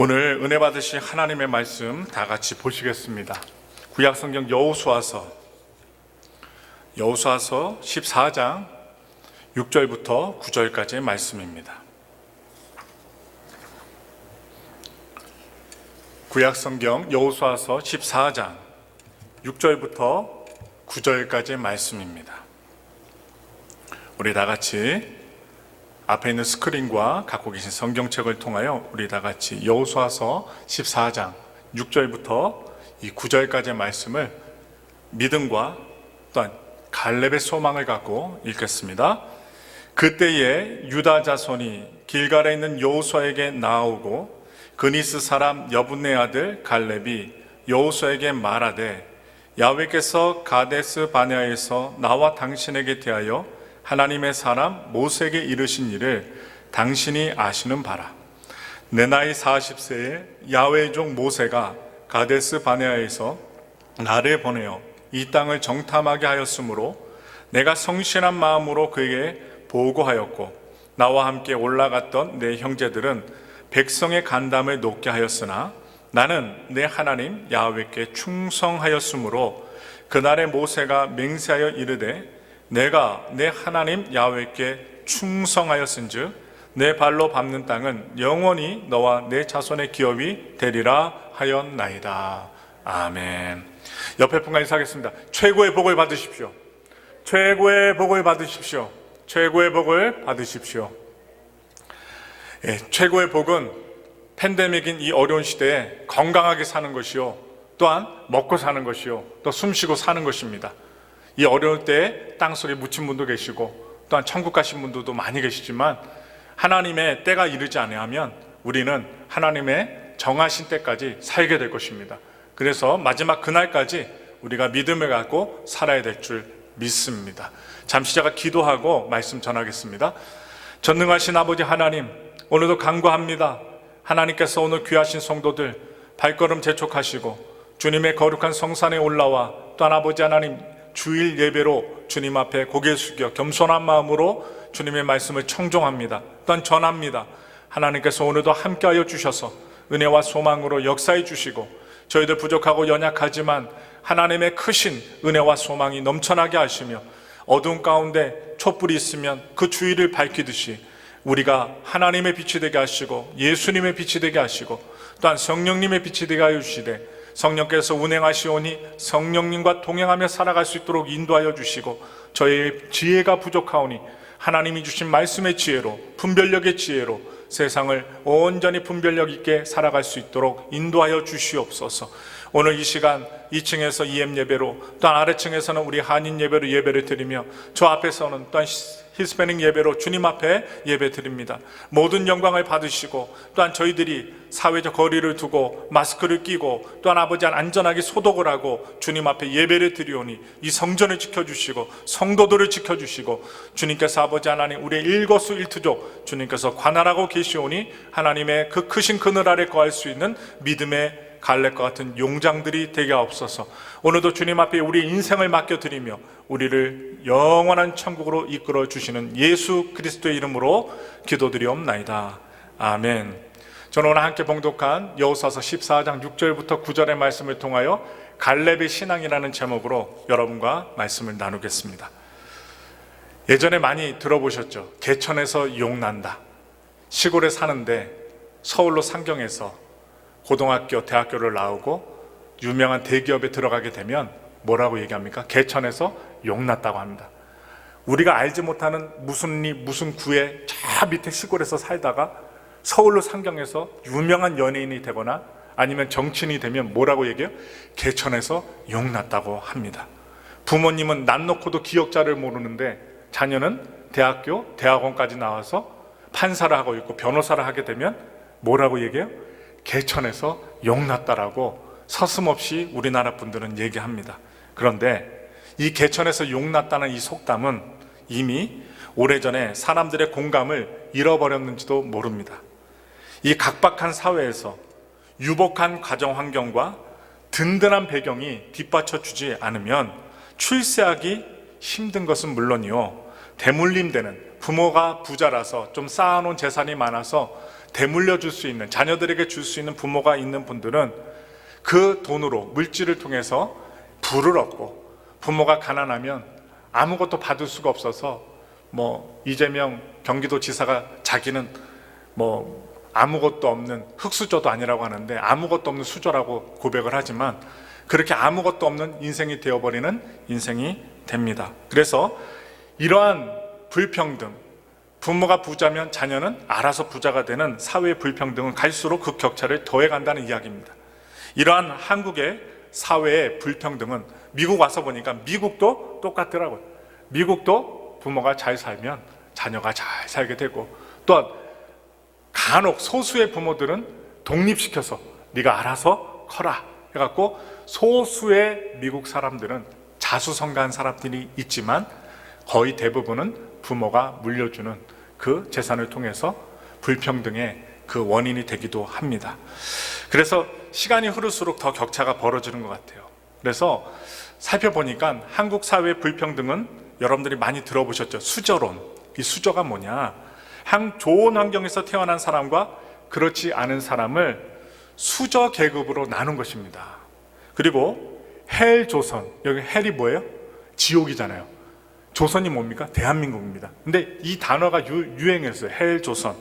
오늘 은혜 받으신 하나님의 말씀 다 같이 보시겠습니다. 구약성경 여호수아서 14장 6절부터 9절까지의 말씀입니다. 구약성경 여호수아서 14장 6절부터 9절까지의 말씀입니다. 우리 다 같이 앞에 있는 스크린과 갖고 계신 성경책을 통하여 우리 다 같이 여호수아서 14장 6절부터 이 9절까지의 말씀을 믿음과 또한 갈렙의 소망을 갖고 읽겠습니다. 그때에 유다 자손이 길갈에 있는 여호수아에게 나아오고 그니스 사람 여분네 아들 갈렙이 여호수아에게 말하되 야훼께서 가데스 바네아에서 나와 당신에게 대하여 하나님의 사람 모세에게 이르신 일을 당신이 아시는 바라. 내 나이 40세에 야훼의 종 모세가 가데스 바네아에서 나를 보내어 이 땅을 정탐하게 하였으므로 내가 성실한 마음으로 그에게 보고하였고 나와 함께 올라갔던 내 형제들은 백성의 간담을 높게 하였으나 나는 내 하나님 야훼께 충성하였으므로 그날에 모세가 맹세하여 이르되 내가 내 하나님 야훼께 충성하였은즉 내 발로 밟는 땅은 영원히 너와 내 자손의 기업이 되리라 하였나이다. 아멘. 옆에 분과 인사하겠습니다. 최고의 복을 받으십시오. 최고의 복을 받으십시오. 최고의 복을 받으십시오. 예, 최고의 복은 팬데믹인 이 어려운 시대에 건강하게 사는 것이요, 또한 먹고 사는 것이요, 또 숨쉬고 사는 것입니다. 이 어려울 때 땅속에 묻힌 분도 계시고 또한 천국 가신 분들도 많이 계시지만 하나님의 때가 이르지 아니하면 우리는 하나님의 정하신 때까지 살게 될 것입니다. 그래서 마지막 그날까지 우리가 믿음을 갖고 살아야 될 줄 믿습니다. 잠시 제가 기도하고 말씀 전하겠습니다. 전능하신 아버지 하나님, 오늘도 간구합니다. 하나님께서 오늘 귀하신 성도들 발걸음 재촉하시고 주님의 거룩한 성산에 올라와 또한 아버지 하나님 주일 예배로 주님 앞에 고개 숙여 겸손한 마음으로 주님의 말씀을 청종합니다. 또한 전합니다. 하나님께서 오늘도 함께하여 주셔서 은혜와 소망으로 역사해 주시고 저희들 부족하고 연약하지만 하나님의 크신 은혜와 소망이 넘쳐나게 하시며 어두운 가운데 촛불이 있으면 그 주위를 밝히듯이 우리가 하나님의 빛이 되게 하시고 예수님의 빛이 되게 하시고 또한 성령님의 빛이 되게 하여 주시되 성령께서 운행하시오니 성령님과 동행하며 살아갈 수 있도록 인도하여 주시고 저희의 지혜가 부족하오니 하나님이 주신 말씀의 지혜로 분별력의 지혜로 세상을 온전히 분별력 있게 살아갈 수 있도록 인도하여 주시옵소서. 오늘 이 시간 2층에서 EM 예배로 또한 아래층에서는 우리 한인 예배로 예배를 드리며 저 앞에서는 또한 히스패닉 예배로 주님 앞에 예배 드립니다. 모든 영광을 받으시고 또한 저희들이 사회적 거리를 두고 마스크를 끼고 또한 아버지 안전하게 소독을 하고 주님 앞에 예배를 드리오니 이 성전을 지켜주시고 성도들을 지켜주시고 주님께서 아버지 하나님 우리의 일거수일투족 주님께서 관할하고 계시오니 하나님의 그 크신 그늘 아래 거할 수 있는 믿음의 갈렙과 같은 용장들이 되게 하옵소서. 오늘도 주님 앞에 우리 인생을 맡겨드리며 우리를 영원한 천국으로 이끌어 주시는 예수 그리스도의 이름으로 기도드리옵나이다. 아멘. 저는 오늘 함께 봉독한 여호수아서 14장 6절부터 9절의 말씀을 통하여 갈렙의 신앙이라는 제목으로 여러분과 말씀을 나누겠습니다. 예전에 많이 들어보셨죠? 개천에서 용난다. 시골에 사는데 서울로 상경해서 고등학교, 대학교를 나오고 유명한 대기업에 들어가게 되면 뭐라고 얘기합니까? 개천에서 용났다고 합니다. 우리가 알지 못하는 무슨 리, 무슨 구에 저 밑에 시골에서 살다가 서울로 상경해서 유명한 연예인이 되거나 아니면 정치인이 되면 뭐라고 얘기해요? 개천에서 용났다고 합니다. 부모님은 남 놓고도 기억자를 모르는데 자녀는 대학교, 대학원까지 나와서 판사를 하고 있고 변호사를 하게 되면 뭐라고 얘기해요? 개천에서 용났다라고 서슴없이 우리나라 분들은 얘기합니다. 그런데 이 개천에서 용났다는 이 속담은 이미 오래전에 사람들의 공감을 잃어버렸는지도 모릅니다. 이 각박한 사회에서 유복한 가정 환경과 든든한 배경이 뒷받쳐주지 않으면 출세하기 힘든 것은 물론이요, 대물림되는 부모가 부자라서 좀 쌓아놓은 재산이 많아서 대물려 줄 수 있는, 자녀들에게 줄 수 있는 부모가 있는 분들은 그 돈으로 물질을 통해서 부를 얻고, 부모가 가난하면 아무것도 받을 수가 없어서 이재명 경기도지사가 자기는 아무것도 없는 흙수저도 아니라고 하는데 아무것도 없는 수저라고 고백을 하지만 그렇게 아무것도 없는 인생이 되어버리는 인생이 됩니다. 그래서 이러한 불평등, 부모가 부자면 자녀는 알아서 부자가 되는 사회의 불평등은 갈수록 그 격차를 더해간다는 이야기입니다. 이러한 한국의 사회의 불평등은 미국 와서 보니까 미국도 똑같더라고요. 미국도 부모가 잘 살면 자녀가 잘 살게 되고, 또한 간혹 소수의 부모들은 독립시켜서 네가 알아서 커라 해갖고 소수의 미국 사람들은 자수성가한 사람들이 있지만 거의 대부분은 부모가 물려주는 그 재산을 통해서 불평등의 그 원인이 되기도 합니다. 그래서 시간이 흐를수록 더 격차가 벌어지는 것 같아요. 그래서 살펴보니까 한국 사회의 불평등은 여러분들이 많이 들어보셨죠? 수저론. 이 수저가 뭐냐? 좋은 환경에서 태어난 사람과 그렇지 않은 사람을 수저 계급으로 나눈 것입니다. 그리고 헬조선, 여기 헬이 뭐예요? 지옥이잖아요. 조선이 뭡니까? 대한민국입니다. 근데 이 단어가 유행했어요. 헬조선.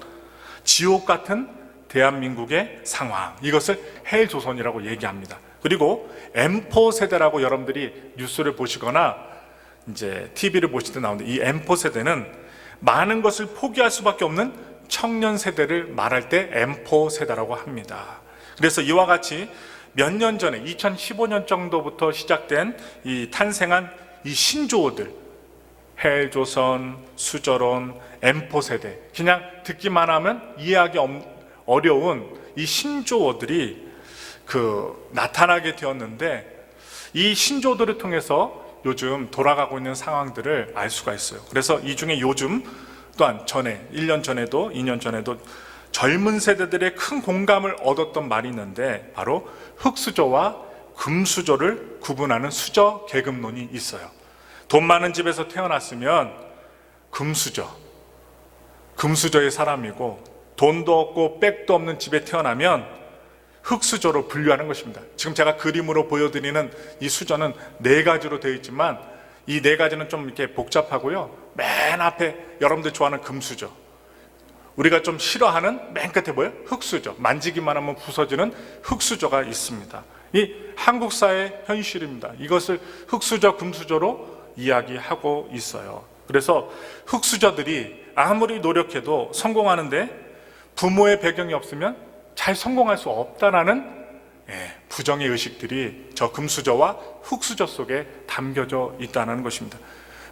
지옥 같은 대한민국의 상황, 이것을 헬조선이라고 얘기합니다. 그리고 M4 세대라고 여러분들이 뉴스를 보시거나 이제 TV를 보실 때 나오는데, 이 M4 세대는 많은 것을 포기할 수밖에 없는 청년 세대를 말할 때 M4 세대라고 합니다. 그래서 이와 같이 몇 년 전에 2015년 정도부터 시작된 이 탄생한 이 신조어들, 헬조선, 수저론, M4 세대, 그냥 듣기만 하면 이해하기 어려운 이 신조어들이 나타나게 되었는데, 이 신조어들을 통해서 요즘 돌아가고 있는 상황들을 알 수가 있어요. 그래서 이 중에 요즘 또한 1년 전에도 2년 전에도 젊은 세대들의 큰 공감을 얻었던 말이 있는데, 바로 흙수저와 금수저를 구분하는 수저 계급론이 있어요. 돈 많은 집에서 태어났으면 금수저의 사람이고, 돈도 없고 백도 없는 집에 태어나면 흙수저로 분류하는 것입니다. 지금 제가 그림으로 보여드리는 이 수저는 4가지로 되어 있지만 이 4가지는 좀 이렇게 복잡하고요. 맨 앞에 여러분들 좋아하는 금수저, 우리가 좀 싫어하는 맨 끝에 뭐예요? 흙수저, 만지기만 하면 부서지는 흙수저가 있습니다. 이 한국 사회의 현실입니다. 이것을 흙수저, 금수저로 이야기하고 있어요. 그래서 흙수저들이 아무리 노력해도 성공하는데 부모의 배경이 없으면 잘 성공할 수 없다라는 부정의 의식들이 저 금수저와 흙수저 속에 담겨져 있다는 것입니다.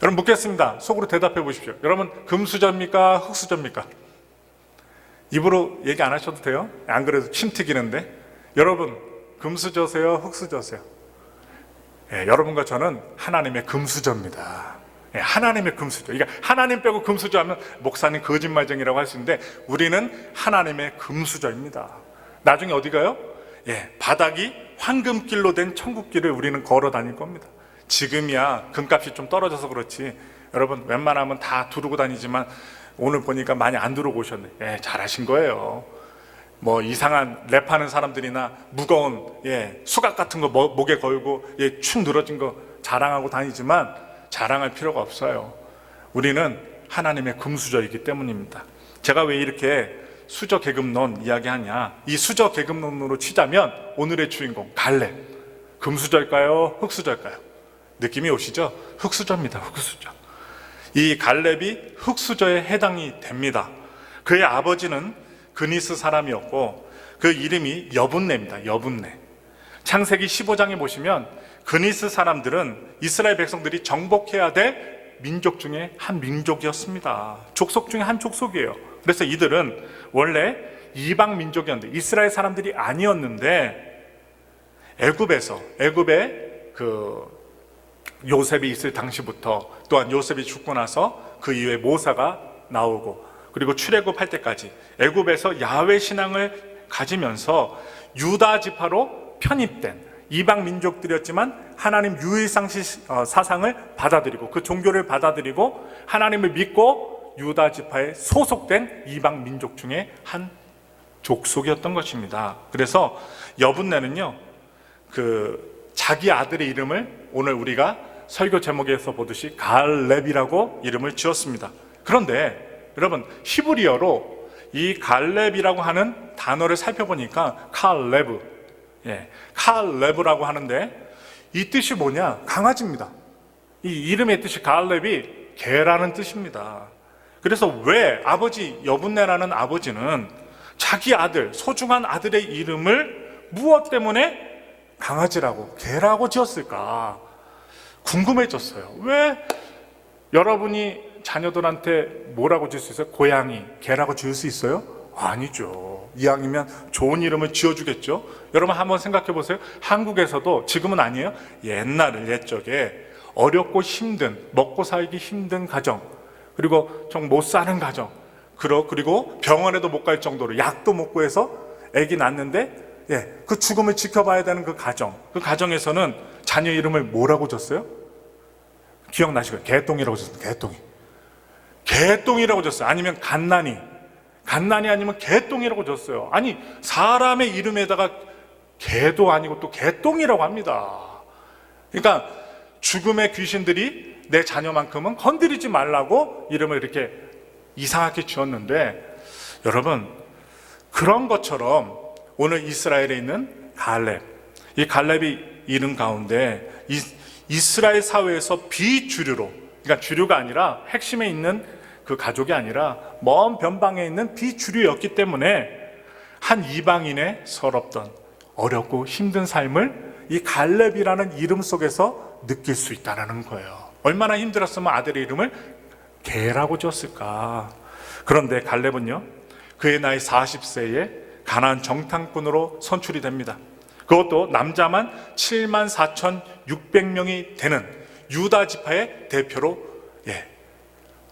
여러분 묻겠습니다. 속으로 대답해 보십시오. 여러분 금수저입니까? 흙수저입니까? 입으로 얘기 안 하셔도 돼요. 안 그래도 침 튀기는데. 여러분 금수저세요? 흙수저세요? 여러분과 저는 하나님의 금수저입니다. 하나님의 금수저. 그러니까 하나님 빼고 금수저 하면 목사님 거짓말쟁이라고 할 수 있는데, 우리는 하나님의 금수저입니다. 나중에 어디 가요? 바닥이 황금길로 된 천국길을 우리는 걸어 다닐 겁니다. 지금이야 금값이 좀 떨어져서 그렇지, 여러분 웬만하면 다 두르고 다니지만 오늘 보니까 많이 안 두르고 오셨네. 잘하신 거예요. 이상한 랩하는 사람들이나 무거운 수갑 같은 거 목에 걸고 축 늘어진 거 자랑하고 다니지만 자랑할 필요가 없어요. 우리는 하나님의 금수저이기 때문입니다. 제가 왜 이렇게 수저 계급론 이야기하냐, 이 수저 계급론으로 치자면 오늘의 주인공 갈렙, 금수저일까요? 흙수저일까요? 느낌이 오시죠? 흙수저입니다. 흙수저. 이 갈렙이 흙수저에 해당이 됩니다. 그의 아버지는 그니스 사람이었고 그 이름이 여분네입니다. 여분네. 창세기 15장에 보시면 그니스 사람들은 이스라엘 백성들이 정복해야 될 민족 중에 한 민족이었습니다. 족속 중에 한 족속이에요. 그래서 이들은 원래 이방 민족이었는데, 이스라엘 사람들이 아니었는데, 애굽에 요셉이 있을 당시부터, 또한 요셉이 죽고 나서 그 이후에 모사가 나오고, 그리고 출애굽할 때까지 애굽에서 야훼 신앙을 가지면서 유다 지파로 편입된 이방 민족들이었지만 하나님 유일상 사상을 받아들이고 그 종교를 받아들이고 하나님을 믿고 유다 지파에 소속된 이방 민족 중에 한 족속이었던 것입니다. 그래서 여분네는요, 자기 아들의 이름을 오늘 우리가 설교 제목에서 보듯이 갈렙이라고 이름을 지었습니다. 그런데 여러분, 히브리어로 이 갈렙이라고 하는 단어를 살펴보니까 칼레브, 칼레브라고 하는데 이 뜻이 뭐냐? 강아지입니다. 이 이름의 뜻이 갈렙이 개라는 뜻입니다. 그래서 왜 아버지 여분네라는 아버지는 자기 아들, 소중한 아들의 이름을 무엇 때문에 강아지라고, 개라고 지었을까? 궁금해졌어요. 왜 여러분이 자녀들한테 뭐라고 지을 수 있어요? 고양이, 개라고 지을 수 있어요? 아니죠. 이왕이면 좋은 이름을 지어주겠죠. 여러분 한번 생각해 보세요. 한국에서도 지금은 아니에요. 옛적에 어렵고 힘든, 먹고 살기 힘든 가정, 그리고 좀 못 사는 가정, 그리고 병원에도 못 갈 정도로 약도 못 구해서 아기 낳는데 그 죽음을 지켜봐야 되는 그 가정에서는 자녀 이름을 뭐라고 줬어요? 기억나시죠? 개똥이라고 줬어요. 개똥이라고 줬어요. 아니면 갓난이 아니면 개똥이라고 줬어요. 아니, 사람의 이름에다가 개도 아니고 또 개똥이라고 합니다. 그러니까 죽음의 귀신들이 내 자녀만큼은 건드리지 말라고 이름을 이렇게 이상하게 지었는데, 여러분, 그런 것처럼 오늘 이스라엘에 있는 갈렙, 이 갈렙이 이름 가운데 이스라엘 사회에서 비주류로, 그러니까 주류가 아니라 핵심에 있는 그 가족이 아니라 먼 변방에 있는 비주류였기 때문에 한 이방인의 서럽던 어렵고 힘든 삶을 이 갈렙이라는 이름 속에서 느낄 수 있다는 거예요. 얼마나 힘들었으면 아들의 이름을 개라고 지었을까. 그런데 갈렙은요, 그의 나이 40세에 가나안 정탐꾼으로 선출이 됩니다. 그것도 남자만 74,600명이 되는 유다 지파의 대표로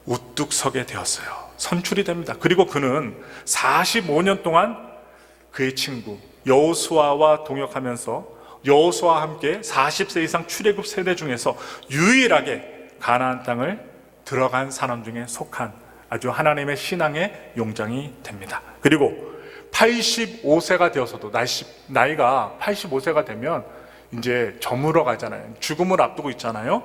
우뚝 서게 되었어요. 선출이 됩니다. 그리고 그는 45년 동안 그의 친구 여호수아와 동역하면서 여호수아와 함께 40세 이상 출애굽 세대 중에서 유일하게 가나안 땅을 들어간 사람 중에 속한 아주 하나님의 신앙의 용장이 됩니다. 그리고 85세가 되어서도, 나이가 85세가 되면 이제 저물어 가잖아요. 죽음을 앞두고 있잖아요.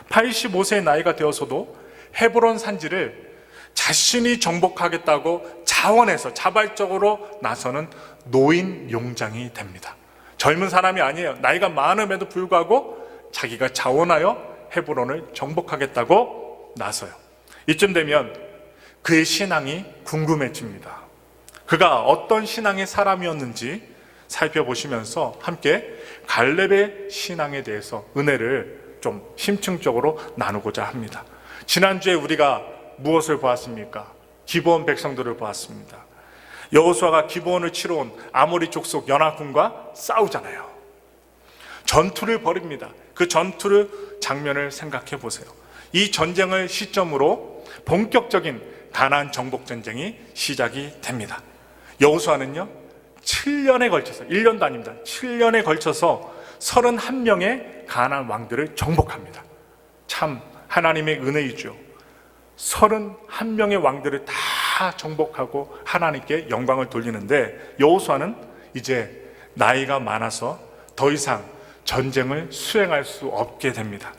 85세의 나이가 되어서도 헤브론 산지를 자신이 정복하겠다고 자원해서 자발적으로 나서는 노인 용장이 됩니다. 젊은 사람이 아니에요. 나이가 많음에도 불구하고 자기가 자원하여 헤브론을 정복하겠다고 나서요. 이쯤 되면 그의 신앙이 궁금해집니다. 그가 어떤 신앙의 사람이었는지 살펴보시면서 함께 갈렙의 신앙에 대해서 은혜를 좀 심층적으로 나누고자 합니다. 지난주에 우리가 무엇을 보았습니까? 기브온 백성들을 보았습니다. 여호수아가 기브온을 치러 온 아모리 족속 연합군과 싸우잖아요. 전투를 벌입니다. 그 전투를 장면을 생각해 보세요. 이 전쟁을 시점으로 본격적인 가나안 정복 전쟁이 시작이 됩니다. 여호수아는요, 7년에 걸쳐서, 1년도 아닙니다. 7년에 걸쳐서 31명의 가나안 왕들을 정복합니다. 참 하나님의 은혜이죠. 31명의 왕들을 다 정복하고 하나님께 영광을 돌리는데, 여호수아는 이제 나이가 많아서 더 이상 전쟁을 수행할 수 없게 됩니다.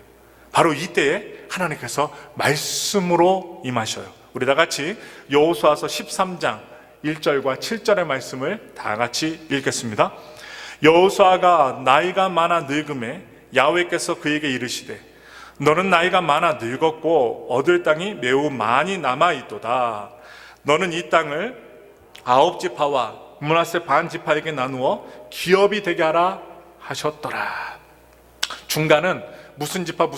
바로 이때에 하나님께서 말씀으로 임하셔요. 우리 다 같이 여호수아서 13장 1절과 7절의 말씀을 다 같이 읽겠습니다. 여호수아가 나이가 많아 늙음에 야훼께서 그에게 이르시되 너는 나이가 많아 늙었고 얻을 땅이 매우 많이 남아있도다. 너는 이 땅을 9지파와 므낫세 반지파에게 나누어 기업이 되게 하라 하셨더라. 중간은 무슨 지파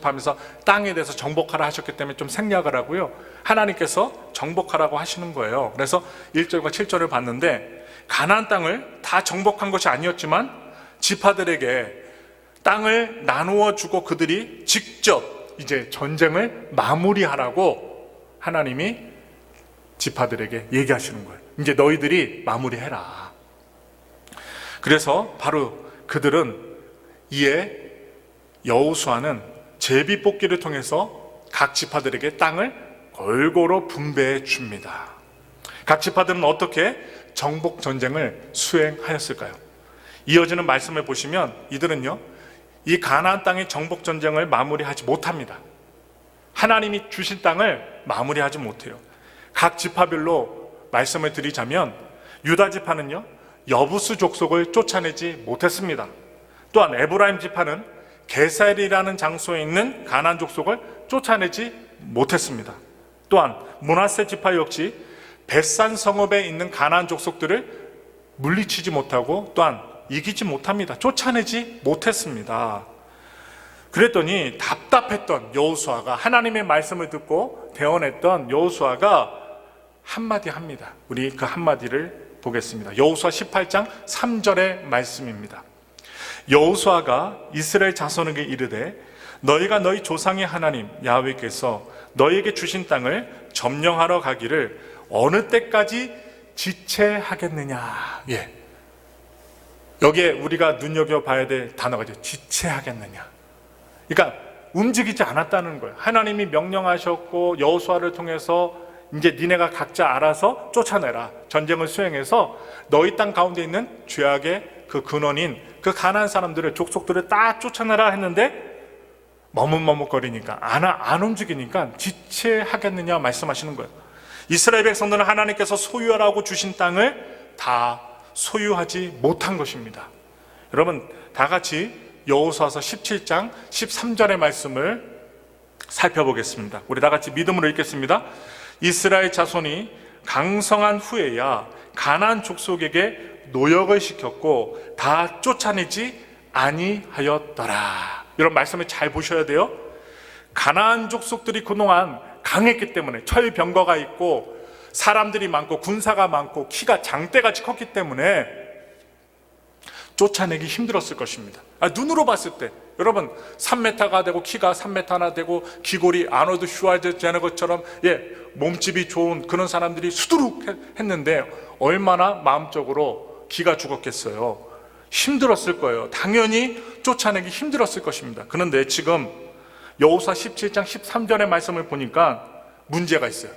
하면서 땅에 대해서 정복하라 하셨기 때문에 좀 생략을 하고요, 하나님께서 정복하라고 하시는 거예요. 그래서 1절과 7절을 봤는데 가나안 땅을 다 정복한 것이 아니었지만 지파들에게 땅을 나누어 주고 그들이 직접 이제 전쟁을 마무리하라고 하나님이 지파들에게 얘기하시는 거예요. 이제 너희들이 마무리해라. 그래서 바로 그들은 이에 여호수아는 제비뽑기를 통해서 각 지파들에게 땅을 골고루 분배해 줍니다. 각 지파들은 어떻게 정복 전쟁을 수행하였을까요? 이어지는 말씀을 보시면 이들은요, 이 가나안 땅의 정복 전쟁을 마무리하지 못합니다. 하나님이 주신 땅을 마무리하지 못해요. 각 지파별로 말씀을 드리자면 유다 지파는요, 여부스 족속을 쫓아내지 못했습니다. 또한 에브라임 지파는 게셀이라는 장소에 있는 가나안 족속을 쫓아내지 못했습니다. 또한 므낫세 지파 역시 벳산 성읍에 있는 가나안 족속들을 물리치지 못하고 또한 이기지 못합니다. 쫓아내지 못했습니다. 그랬더니 답답했던 여호수아가, 하나님의 말씀을 듣고 대언했던 여호수아가 한마디 합니다. 우리 그 한마디를 보겠습니다. 여호수아 18장 3절의 말씀입니다. 여호수아가 이스라엘 자손에게 이르되 너희가 너희 조상의 하나님 야훼께서 너희에게 주신 땅을 점령하러 가기를 어느 때까지 지체하겠느냐. 예. 여기에 우리가 눈여겨봐야 될 단어가 이제 지체하겠느냐. 그러니까 움직이지 않았다는 거예요. 하나님이 명령하셨고 여호수아를 통해서 이제 니네가 각자 알아서 쫓아내라. 전쟁을 수행해서 너희 땅 가운데 있는 죄악의 그 근원인 그 가나안 사람들을, 족속들을 다 쫓아내라 했는데 머뭇머뭇거리니까 안 움직이니까 지체하겠느냐 말씀하시는 거예요. 이스라엘 백성들은 하나님께서 소유하라고 주신 땅을 다 소유하지 못한 것입니다. 여러분 다 같이 여호수아서 17장 13절의 말씀을 살펴보겠습니다. 우리 다 같이 믿음으로 읽겠습니다. 이스라엘 자손이 강성한 후에야 가나안 족속에게 노역을 시켰고 다 쫓아내지 아니하였더라. 이런 말씀을 잘 보셔야 돼요. 가나안 족속들이 그동안 강했기 때문에, 철병거가 있고 사람들이 많고 군사가 많고 키가 장대같이 컸기 때문에 쫓아내기 힘들었을 것입니다. 눈으로 봤을 때 여러분 3m가 되고 키가 3m나 되고 귀골이 아노드 슈왈제네거처럼 몸집이 좋은 그런 사람들이 수두룩 했는데 얼마나 마음적으로 기가 죽었겠어요. 힘들었을 거예요. 당연히 쫓아내기 힘들었을 것입니다. 그런데 지금 여호수아 17장 13절의 말씀을 보니까 문제가 있어요.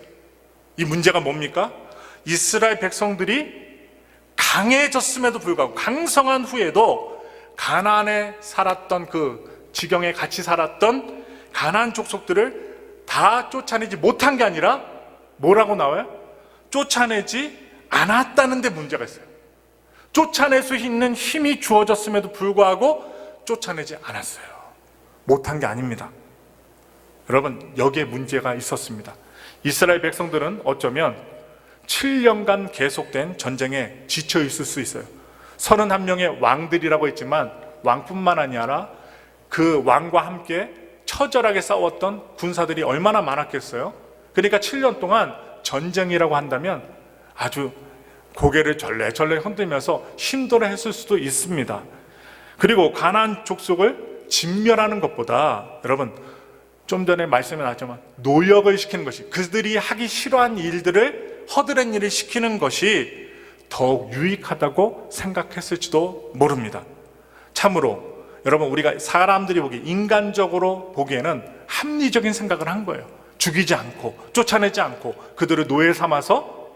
이 문제가 뭡니까? 이스라엘 백성들이 강해졌음에도 불구하고, 강성한 후에도 가나안에 살았던 그 지경에 같이 살았던 가나안 족속들을 다 쫓아내지 못한 게 아니라 뭐라고 나와요? 쫓아내지 않았다는 데 문제가 있어요. 쫓아낼 수 있는 힘이 주어졌음에도 불구하고 쫓아내지 않았어요. 못한 게 아닙니다. 여러분 여기에 문제가 있었습니다. 이스라엘 백성들은 어쩌면 7년간 계속된 전쟁에 지쳐 있을 수 있어요. 31명의 왕들이라고 했지만 왕뿐만 아니라 그 왕과 함께 처절하게 싸웠던 군사들이 얼마나 많았겠어요. 그러니까 7년 동안 전쟁이라고 한다면 아주 고개를 절레절레 흔들면서 힘들어 했을 수도 있습니다. 그리고 가나안 족속을 진멸하는 것보다 여러분 좀 전에 말씀이 나왔지만 노역을 시키는 것이, 그들이 하기 싫어한 일들을, 허드렛 일을 시키는 것이 더욱 유익하다고 생각했을지도 모릅니다. 참으로 여러분 우리가 사람들이 보기, 인간적으로 보기에는 합리적인 생각을 한 거예요. 죽이지 않고 쫓아내지 않고 그들을 노예 삼아서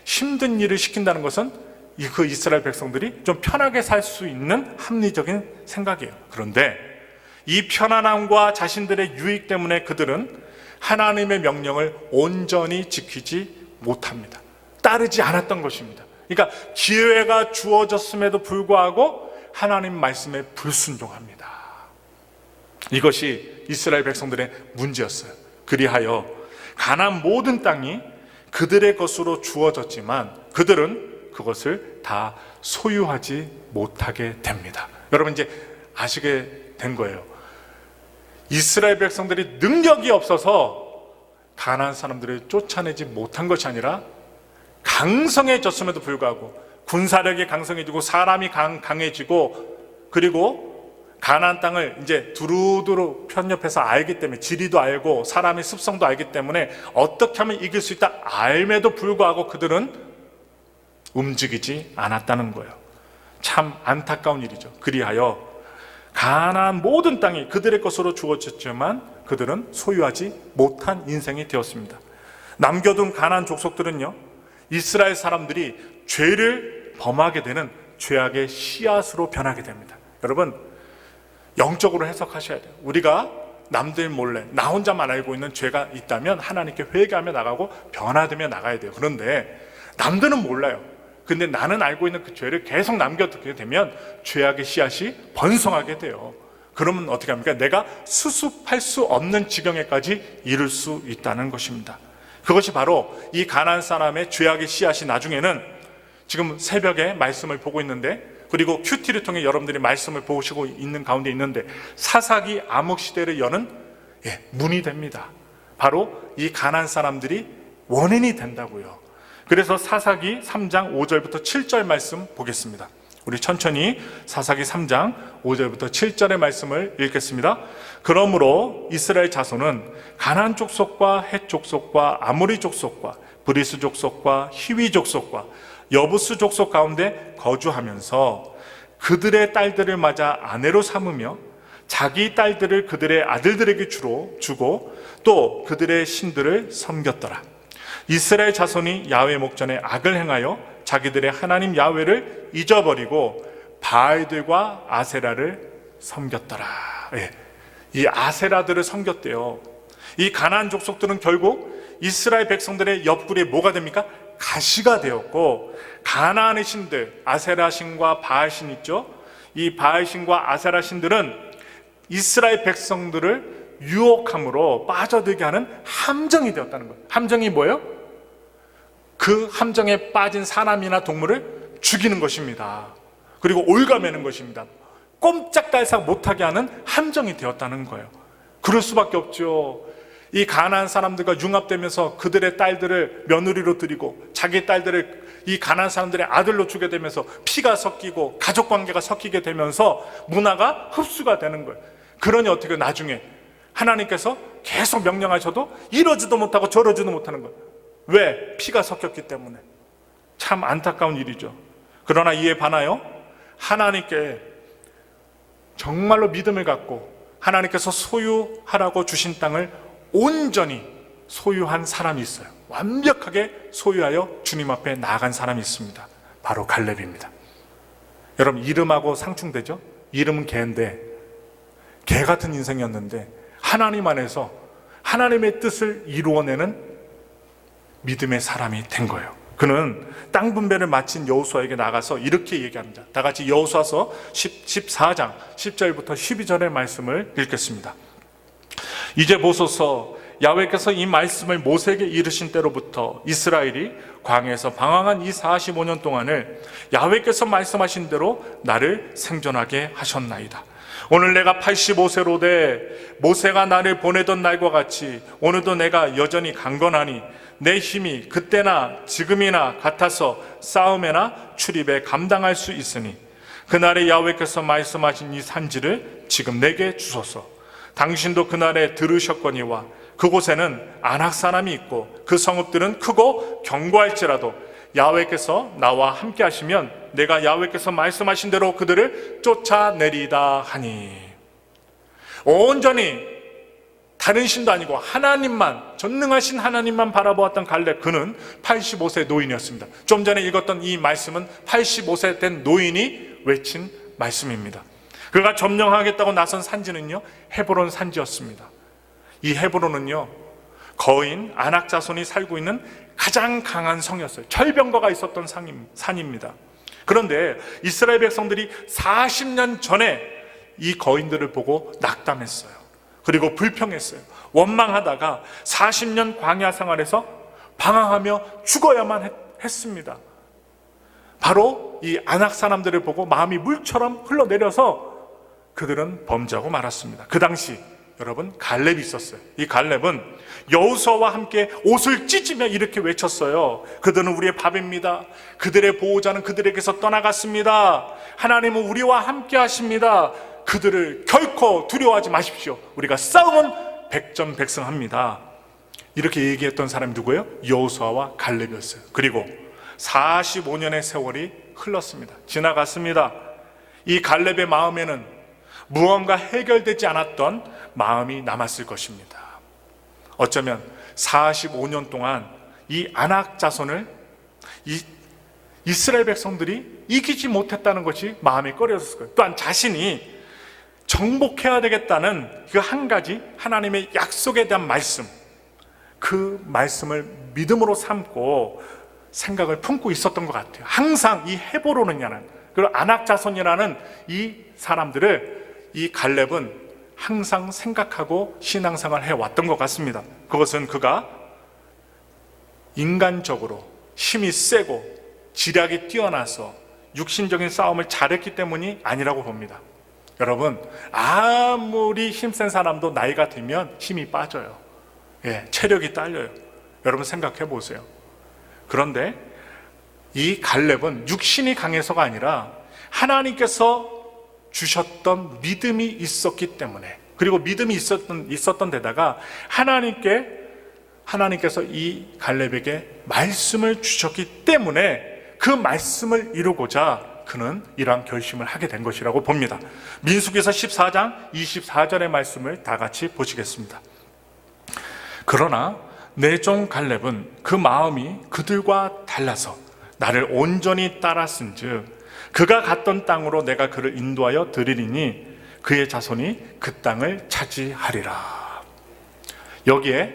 힘든 일을 시킨다는 것은 그 이스라엘 백성들이 좀 편하게 살 수 있는 합리적인 생각이에요. 그런데 이 편안함과 자신들의 유익 때문에 그들은 하나님의 명령을 온전히 지키지 못합니다. 따르지 않았던 것입니다. 그러니까 기회가 주어졌음에도 불구하고 하나님 말씀에 불순종합니다. 이것이 이스라엘 백성들의 문제였어요. 그리하여 가나안 모든 땅이 그들의 것으로 주어졌지만 그들은 그것을 다 소유하지 못하게 됩니다. 여러분 이제 아시게 된 거예요. 이스라엘 백성들이 능력이 없어서 가나안 사람들을 쫓아내지 못한 것이 아니라 강성해졌음에도 불구하고, 군사력이 강성해지고 사람이 강해지고, 그리고 가나안 땅을 이제 두루두루 편nhập해서 알기 때문에, 지리도 알고 사람의 습성도 알기 때문에 어떻게 하면 이길 수 있다 알매도 불구하고 그들은 움직이지 않았다는 거예요. 참 안타까운 일이죠. 그리하여 가나안 모든 땅이 그들의 것으로 주어졌지만 그들은 소유하지 못한 인생이 되었습니다. 남겨둔 가나안 족속들은요, 이스라엘 사람들이 죄를 범하게 되는 죄악의 씨앗으로 변하게 됩니다. 여러분, 영적으로 해석하셔야 돼요. 우리가 남들 몰래 나 혼자만 알고 있는 죄가 있다면 하나님께 회개하며 나가고 변화되며 나가야 돼요. 그런데 남들은 몰라요. 근데 나는 알고 있는 그 죄를 계속 남겨두게 되면 죄악의 씨앗이 번성하게 돼요. 그러면 어떻게 합니까? 내가 수습할 수 없는 지경에까지 이를 수 있다는 것입니다. 그것이 바로 이 가나안 사람의 죄악의 씨앗이 나중에는, 지금 새벽에 말씀을 보고 있는데, 그리고 큐티를 통해 여러분들이 말씀을 보시고 있는 가운데 있는데, 사사기 암흑 시대를 여는 문이 됩니다. 바로 이 가나안 사람들이 원인이 된다고요. 그래서 사사기 3장 5절부터 7절 말씀 보겠습니다. 우리 천천히 사사기 3장 5절부터 7절의 말씀을 읽겠습니다. 그러므로 이스라엘 자손은 가나안 족속과 헷 족속과 아모리 족속과 브리스 족속과 히위 족속과 여부스 족속 가운데 거주하면서 그들의 딸들을 맞아 아내로 삼으며 자기 딸들을 그들의 아들들에게 주고 또 그들의 신들을 섬겼더라. 이스라엘 자손이 야훼 목전에 악을 행하여 자기들의 하나님 야훼를 잊어버리고 바알들과 아세라를 섬겼더라. 이 아세라들을 섬겼대요. 이 가나안 족속들은 결국 이스라엘 백성들의 옆구리에 뭐가 됩니까? 가시가 되었고, 가나안의 신들, 아세라 신과 바알 신 있죠? 이 바알 신과 아세라 신들은 이스라엘 백성들을 유혹함으로 빠져들게 하는 함정이 되었다는 거예요. 함정이 뭐예요? 그 함정에 빠진 사람이나 동물을 죽이는 것입니다. 그리고 올가매는 것입니다. 꼼짝달싹 못하게 하는 함정이 되었다는 거예요. 그럴 수밖에 없죠. 이 가나안 사람들과 융합되면서 그들의 딸들을 며느리로 드리고 자기 딸들을 이 가나안 사람들의 아들로 주게 되면서 피가 섞이고 가족관계가 섞이게 되면서 문화가 흡수가 되는 거예요. 그러니 어떻게 나중에 하나님께서 계속 명령하셔도 이러지도 못하고 저러지도 못하는 거예요. 왜? 피가 섞였기 때문에. 참 안타까운 일이죠. 그러나 이에 반하여 하나님께 정말로 믿음을 갖고 하나님께서 소유하라고 주신 땅을 온전히 소유한 사람이 있어요. 완벽하게 소유하여 주님 앞에 나아간 사람이 있습니다. 바로 갈렙입니다. 여러분, 이름하고 상충되죠? 이름은 개인데, 개 같은 인생이었는데 하나님 안에서 하나님의 뜻을 이루어내는 믿음의 사람이 된 거예요. 그는 땅 분배를 마친 여호수아에게 나가서 이렇게 얘기합니다. 다 같이 여호수아서 14장 10절부터 12절의 말씀을 읽겠습니다. 이제 보소서, 야훼께서 이 말씀을 모세에게 이르신 때로부터 이스라엘이 광야에서 방황한 이 45년 동안을 야훼께서 말씀하신 대로 나를 생존하게 하셨나이다. 오늘 내가 85세로 돼 모세가 나를 보내던 날과 같이 오늘도 내가 여전히 강건하니 내 힘이 그때나 지금이나 같아서 싸움에나 출입에 감당할 수 있으니 그날에 야훼께서 말씀하신 이 산지를 지금 내게 주소서. 당신도 그날에 들으셨거니와 그곳에는 아낙 사람이 있고 그 성읍들은 크고 견고할지라도 야훼께서 나와 함께 하시면 내가 야훼께서 말씀하신 대로 그들을 쫓아내리다 하니. 온전히 다른 신도 아니고 하나님만, 전능하신 하나님만 바라보았던 갈렙, 그는 85세 노인이었습니다. 좀 전에 읽었던 이 말씀은 85세 된 노인이 외친 말씀입니다. 그가 점령하겠다고 나선 산지는요, 헤브론 산지였습니다. 이 헤브론은요, 거인 아낙 자손이 살고 있는 가장 강한 성이었어요. 철병거가 있었던 산입니다. 그런데 이스라엘 백성들이 40년 전에 이 거인들을 보고 낙담했어요. 그리고 불평했어요. 원망하다가 40년 광야 생활에서 방황하며 죽어야만 했습니다. 바로 이 아낙 사람들을 보고 마음이 물처럼 흘러내려서 그들은 범죄하고 말았습니다. 그 당시 여러분, 갈렙이 있었어요. 이 갈렙은 여호수아와 함께 옷을 찢으며 이렇게 외쳤어요. 그들은 우리의 밥입니다. 그들의 보호자는 그들에게서 떠나갔습니다. 하나님은 우리와 함께 하십니다. 그들을 결코 두려워하지 마십시오. 우리가 싸움은 백전백승합니다. 이렇게 얘기했던 사람이 누구예요? 여호수아와 갈렙이었어요. 그리고 45년의 세월이 흘렀습니다. 지나갔습니다. 이 갈렙의 마음에는 무언가 해결되지 않았던 마음이 남았을 것입니다. 어쩌면 45년 동안 이 아낙 자손을 이스라엘 백성들이 이기지 못했다는 것이 마음에 꺼려졌을 거예요. 또한 자신이 정복해야 되겠다는 그 한 가지 하나님의 약속에 대한 말씀, 그 말씀을 믿음으로 삼고 생각을 품고 있었던 것 같아요. 항상 이 헤브론이라는, 그리고 아낙 자손이라는 이 사람들을 이 갈렙은 항상 생각하고 신앙생활을 해왔던 것 같습니다. 그것은 그가 인간적으로 힘이 세고 지략이 뛰어나서 육신적인 싸움을 잘했기 때문이 아니라고 봅니다. 여러분, 아무리 힘센 사람도 나이가 들면 힘이 빠져요. 체력이 딸려요. 여러분 생각해 보세요. 그런데 이 갈렙은 육신이 강해서가 아니라 하나님께서 주셨던 믿음이 있었기 때문에, 그리고 믿음이 있었던 데다가 하나님께서 이 갈렙에게 말씀을 주셨기 때문에 그 말씀을 이루고자 그는 이러한 결심을 하게 된 것이라고 봅니다. 민수기서 14장 24절의 말씀을 다 같이 보시겠습니다. 그러나 내 종 갈렙은 그 마음이 그들과 달라서 나를 온전히 따랐은즉 그가 갔던 땅으로 내가 그를 인도하여 드리리니 그의 자손이 그 땅을 차지하리라. 여기에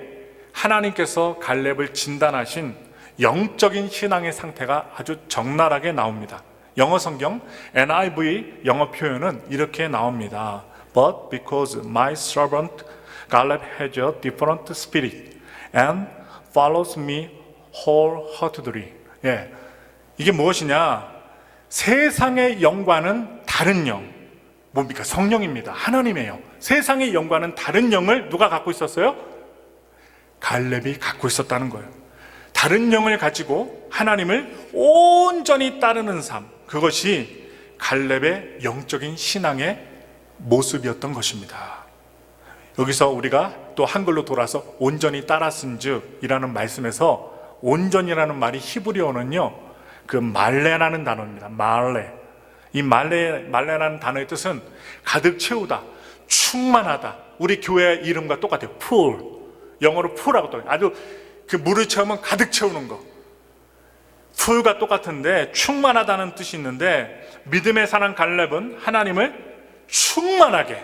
하나님께서 갈렙을 진단하신 영적인 신앙의 상태가 아주 적나라하게 나옵니다. 영어 성경 NIV 영어 표현은 이렇게 나옵니다. But because my servant Caleb has a different spirit and follows me wholeheartedly. 이게 무엇이냐? 세상의 영과는 다른 영. 뭡니까? 성령입니다. 하나님의 영. 세상의 영과는 다른 영을 누가 갖고 있었어요? 갈렙이 갖고 있었다는 거예요. 다른 영을 가지고 하나님을 온전히 따르는 삶, 그것이 갈렙의 영적인 신앙의 모습이었던 것입니다. 여기서 우리가 또 한글로 돌아서 온전히 따랐은즉 이라는 말씀에서 온전이라는 말이 히브리어는요, 그 말레라는 단어입니다. 말레. 이 말레라는 단어의 뜻은 가득 채우다, 충만하다. 우리 교회 이름과 똑같아요. 풀. 영어로 풀하고 똑같아요. 아주 그 물을 채우면 가득 채우는 거. 풀과 똑같은데 충만하다는 뜻이 있는데, 믿음에 사는 갈렙은 하나님을 충만하게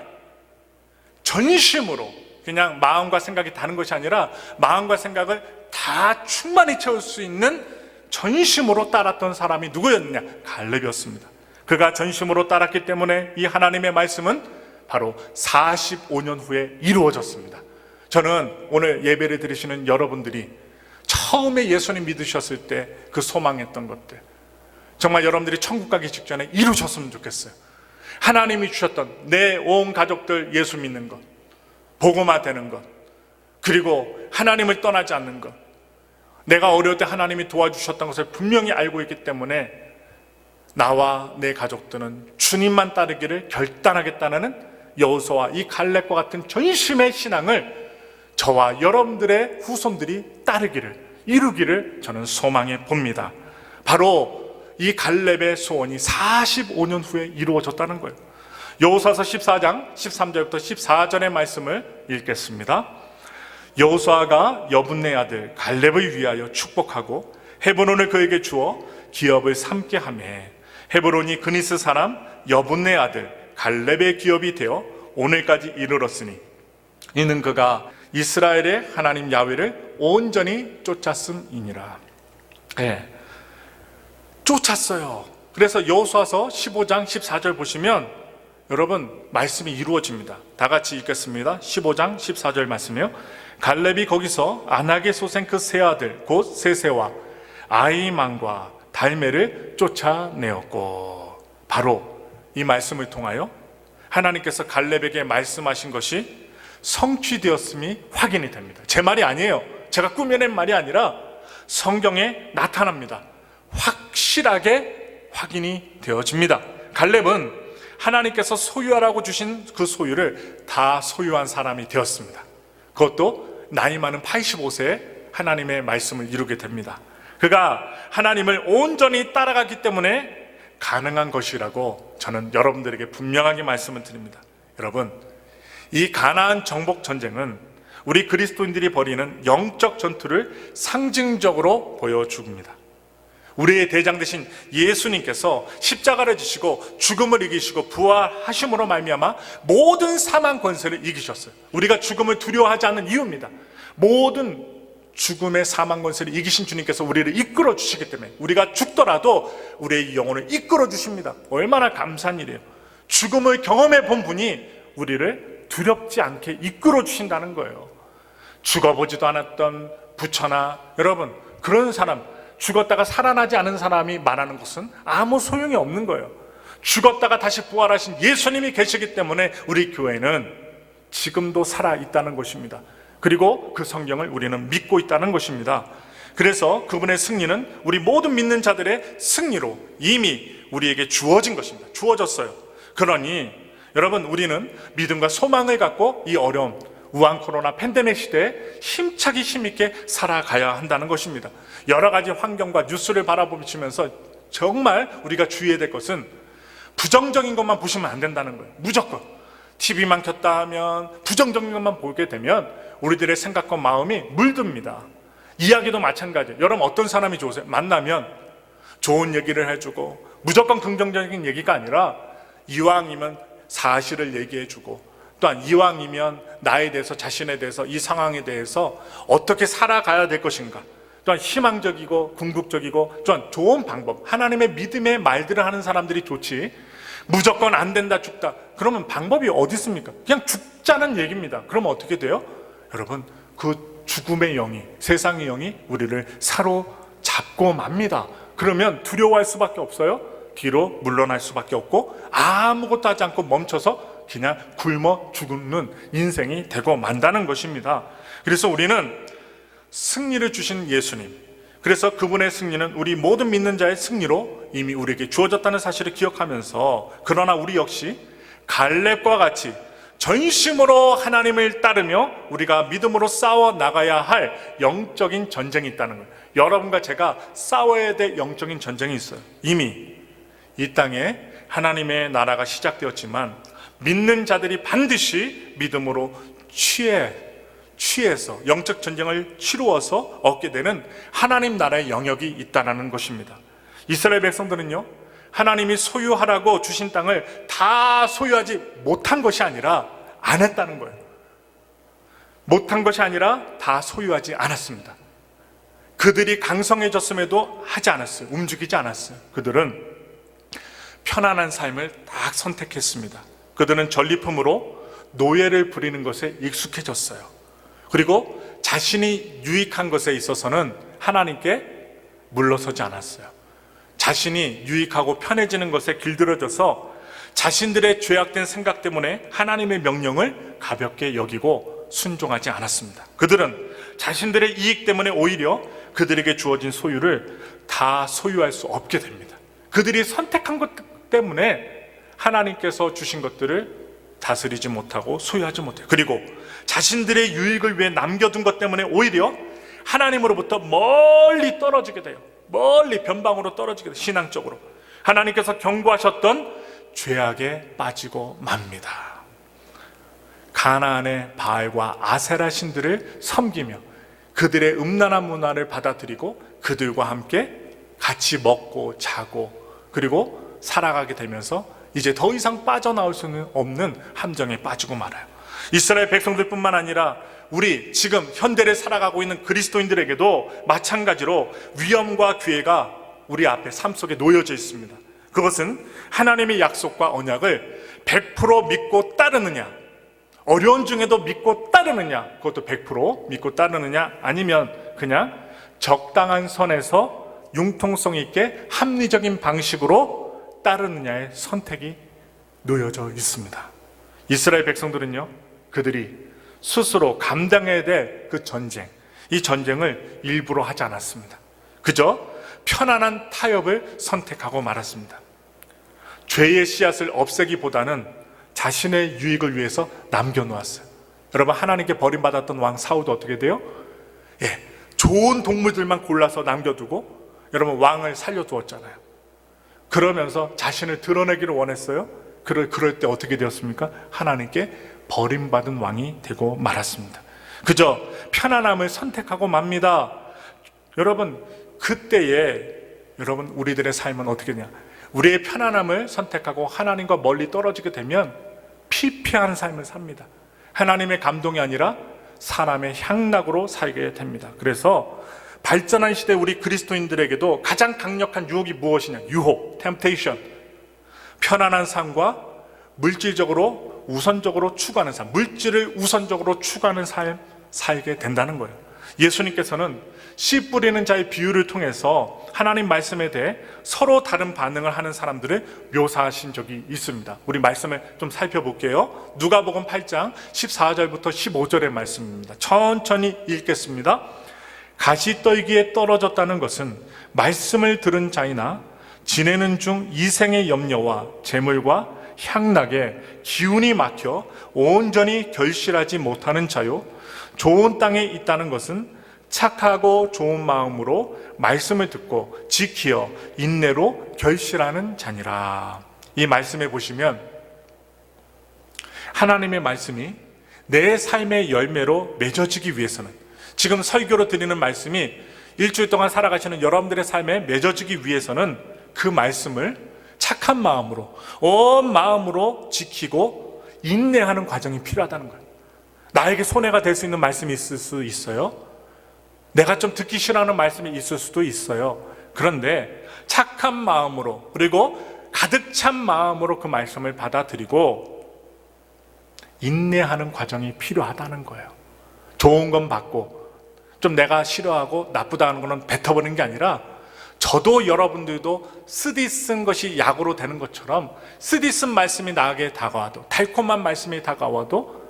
전심으로, 그냥 마음과 생각이 다른 것이 아니라 마음과 생각을 다 충만히 채울 수 있는 전심으로 따랐던 사람이 누구였느냐? 갈렙이었습니다. 그가 전심으로 따랐기 때문에 이 하나님의 말씀은 바로 45년 후에 이루어졌습니다. 저는 오늘 예배를 드리시는 여러분들이 처음에 예수님 믿으셨을 때 그 소망했던 것들, 정말 여러분들이 천국 가기 직전에 이루셨으면 좋겠어요. 하나님이 주셨던 내 온 가족들 예수 믿는 것, 복음화 되는 것, 그리고 하나님을 떠나지 않는 것, 내가 어려울 때 하나님이 도와주셨던 것을 분명히 알고 있기 때문에 나와 내 가족들은 주님만 따르기를 결단하겠다는 여호수아와 이 갈렙과 같은 전심의 신앙을 저와 여러분들의 후손들이 따르기를, 이루기를 저는 소망해 봅니다. 바로 이 갈렙의 소원이 45년 후에 이루어졌다는 거예요. 여호수아서 14장 13절부터 14절의 말씀을 읽겠습니다. 여호수아가 여분네 아들 갈렙을 위하여 축복하고 헤브론을 그에게 주어 기업을 삼게 하며 헤브론이 그니스 사람 여분네 아들 갈렙의 기업이 되어 오늘까지 이르렀으니 이는 그가 이스라엘의 하나님 야훼를 온전히 쫓았음이니라. 쫓았어요. 그래서 여호수아서 15장 14절 보시면 여러분 말씀이 이루어집니다. 다 같이 읽겠습니다. 15장 14절 말씀이요. 갈렙이 거기서 아낙의 소생 그 세 아들 곧 세세와 아히만과 달메를 쫓아내었고, 바로 이 말씀을 통하여 하나님께서 갈렙에게 말씀하신 것이 성취되었음이 확인이 됩니다. 제 말이 아니에요. 제가 꾸며낸 말이 아니라 성경에 나타납니다. 확실하게 확인이 되어집니다. 갈렙은 하나님께서 소유하라고 주신 그 소유를 다 소유한 사람이 되었습니다. 그것도 나이 많은 85세에 하나님의 말씀을 이루게 됩니다. 그가 하나님을 온전히 따라갔기 때문에 가능한 것이라고 저는 여러분들에게 분명하게 말씀을 드립니다. 여러분, 이 가나안 정복 전쟁은 우리 그리스도인들이 벌이는 영적 전투를 상징적으로 보여줍니다. 우리의 대장 되신 예수님께서 십자가를 지시고 죽음을 이기시고 부활하심으로 말미암아 모든 사망 권세를 이기셨어요. 우리가 죽음을 두려워하지 않는 이유입니다. 모든 죽음의 사망 권세를 이기신 주님께서 우리를 이끌어 주시기 때문에 우리가 죽더라도 우리의 영혼을 이끌어 주십니다. 얼마나 감사한 일이에요. 죽음을 경험해 본 분이 우리를 두렵지 않게 이끌어 주신다는 거예요. 죽어보지도 않았던 부처나 여러분, 그런 사람, 죽었다가 살아나지 않은 사람이 말하는 것은 아무 소용이 없는 거예요. 죽었다가 다시 부활하신 예수님이 계시기 때문에 우리 교회는 지금도 살아있다는 것입니다. 그리고 그 성경을 우리는 믿고 있다는 것입니다. 그래서 그분의 승리는 우리 모든 믿는 자들의 승리로 이미 우리에게 주어진 것입니다. 주어졌어요. 그러니 여러분, 우리는 믿음과 소망을 갖고 이 어려움, 우한 코로나 팬데믹 시대에 힘차게 힘있게 살아가야 한다는 것입니다. 여러 가지 환경과 뉴스를 바라보면서 정말 우리가 주의해야 될 것은 부정적인 것만 보시면 안 된다는 거예요. 무조건 TV만 켰다 하면 부정적인 것만 보게 되면 우리들의 생각과 마음이 물듭니다. 이야기도 마찬가지예요. 여러분, 어떤 사람이 좋으세요? 만나면 좋은 얘기를 해주고 무조건 긍정적인 얘기가 아니라 이왕이면 사실을 얘기해주고, 또한 이왕이면 나에 대해서, 자신에 대해서, 이 상황에 대해서 어떻게 살아가야 될 것인가, 또한 희망적이고 궁극적이고 또한 좋은 방법, 하나님의 믿음의 말들을 하는 사람들이 좋지, 무조건 안 된다, 죽다, 그러면 방법이 어디 있습니까? 그냥 죽자는 얘기입니다. 그러면 어떻게 돼요? 여러분, 그 죽음의 영이, 세상의 영이 우리를 사로잡고 맙니다. 그러면 두려워할 수밖에 없어요. 뒤로 물러날 수밖에 없고 아무것도 하지 않고 멈춰서 그냥 굶어 죽는 인생이 되고 만다는 것입니다. 그래서 우리는 승리를 주신 예수님, 그래서 그분의 승리는 우리 모든 믿는 자의 승리로 이미 우리에게 주어졌다는 사실을 기억하면서, 그러나 우리 역시 갈렙과 같이 전심으로 하나님을 따르며 우리가 믿음으로 싸워 나가야 할 영적인 전쟁이 있다는 거예요. 여러분과 제가 싸워야 될 영적인 전쟁이 있어요. 이미 이 땅에 하나님의 나라가 시작되었지만 믿는 자들이 반드시 믿음으로 취해서 영적 전쟁을 치루어서 얻게 되는 하나님 나라의 영역이 있다는 것입니다. 이스라엘 백성들은요, 하나님이 소유하라고 주신 땅을 다 소유하지 못한 것이 아니라 안 했다는 거예요. 못한 것이 아니라 다 소유하지 않았습니다. 그들이 강성해졌음에도 하지 않았어요. 움직이지 않았어요. 그들은 편안한 삶을 딱 선택했습니다. 그들은 전리품으로 노예를 부리는 것에 익숙해졌어요. 그리고 자신이 유익한 것에 있어서는 하나님께 물러서지 않았어요. 자신이 유익하고 편해지는 것에 길들여져서 자신들의 죄악된 생각 때문에 하나님의 명령을 가볍게 여기고 순종하지 않았습니다. 그들은 자신들의 이익 때문에 오히려 그들에게 주어진 소유를 다 소유할 수 없게 됩니다. 그들이 선택한 것 때문에 하나님께서 주신 것들을 다스리지 못하고 소유하지 못해요. 그리고 자신들의 유익을 위해 남겨둔 것 때문에 오히려 하나님으로부터 멀리 떨어지게 돼요. 멀리 변방으로 떨어지게 돼요. 신앙적으로 하나님께서 경고하셨던 죄악에 빠지고 맙니다. 가나안의 바알과 아세라 신들을 섬기며 그들의 음란한 문화를 받아들이고 그들과 함께 같이 먹고 자고 그리고 살아가게 되면서 이제 더 이상 빠져나올 수는 없는 함정에 빠지고 말아요. 이스라엘 백성들뿐만 아니라 우리 지금 현대를 살아가고 있는 그리스도인들에게도 마찬가지로 위험과 기회가 우리 앞에 삶 속에 놓여져 있습니다. 그것은 하나님의 약속과 언약을 100% 믿고 따르느냐, 어려운 중에도 믿고 따르느냐, 그것도 100% 믿고 따르느냐, 아니면 그냥 적당한 선에서 융통성 있게 합리적인 방식으로 따르느냐의 선택이 놓여져 있습니다. 이스라엘 백성들은요, 그들이 스스로 감당해야 될 그 전쟁, 이 전쟁을 일부러 하지 않았습니다. 그저 편안한 타협을 선택하고 말았습니다. 죄의 씨앗을 없애기보다는 자신의 유익을 위해서 남겨놓았어요. 여러분, 하나님께 버림받았던 왕 사울도 어떻게 돼요? 좋은 동물들만 골라서 남겨두고 여러분 왕을 살려두었잖아요. 그러면서 자신을 드러내기를 원했어요. 그럴 때 어떻게 되었습니까? 하나님께 버림받은 왕이 되고 말았습니다. 그저 편안함을 선택하고 맙니다. 여러분, 그때에 여러분 우리들의 삶은 어떻게 되냐? 우리의 편안함을 선택하고 하나님과 멀리 떨어지게 되면 피폐한 삶을 삽니다. 하나님의 감동이 아니라 사람의 향락으로 살게 됩니다. 그래서 발전한 시대 우리 그리스도인들에게도 가장 강력한 유혹이 무엇이냐? 유혹, temptation. 편안한 삶과 물질적으로 우선적으로 추구하는 삶, 물질을 우선적으로 추구하는 삶 살게 된다는 거예요. 예수님께서는 씨 뿌리는 자의 비유를 통해서 하나님 말씀에 대해 서로 다른 반응을 하는 사람들을 묘사하신 적이 있습니다. 우리 말씀을 좀 살펴볼게요. 누가복음 8장 14절부터 15절의 말씀입니다. 천천히 읽겠습니다. 가시떨기에 떨어졌다는 것은 말씀을 들은 자이나 지내는 중 이생의 염려와 재물과 향락에 기운이 막혀 온전히 결실하지 못하는 자요, 좋은 땅에 있다는 것은 착하고 좋은 마음으로 말씀을 듣고 지키어 인내로 결실하는 자니라. 이 말씀에 보시면 하나님의 말씀이 내 삶의 열매로 맺어지기 위해서는, 지금 설교로 드리는 말씀이 일주일 동안 살아가시는 여러분들의 삶에 맺어지기 위해서는 그 말씀을 착한 마음으로, 온 마음으로 지키고 인내하는 과정이 필요하다는 거예요. 나에게 손해가 될 수 있는 말씀이 있을 수 있어요. 내가 좀 듣기 싫어하는 말씀이 있을 수도 있어요. 그런데 착한 마음으로, 그리고 가득 찬 마음으로 그 말씀을 받아들이고 인내하는 과정이 필요하다는 거예요. 좋은 건 받고 좀 내가 싫어하고 나쁘다 하는 거는 뱉어버리는 게 아니라, 저도 여러분들도 쓰디 쓴 것이 약으로 되는 것처럼 쓰디 쓴 말씀이 나에게 다가와도, 달콤한 말씀이 다가와도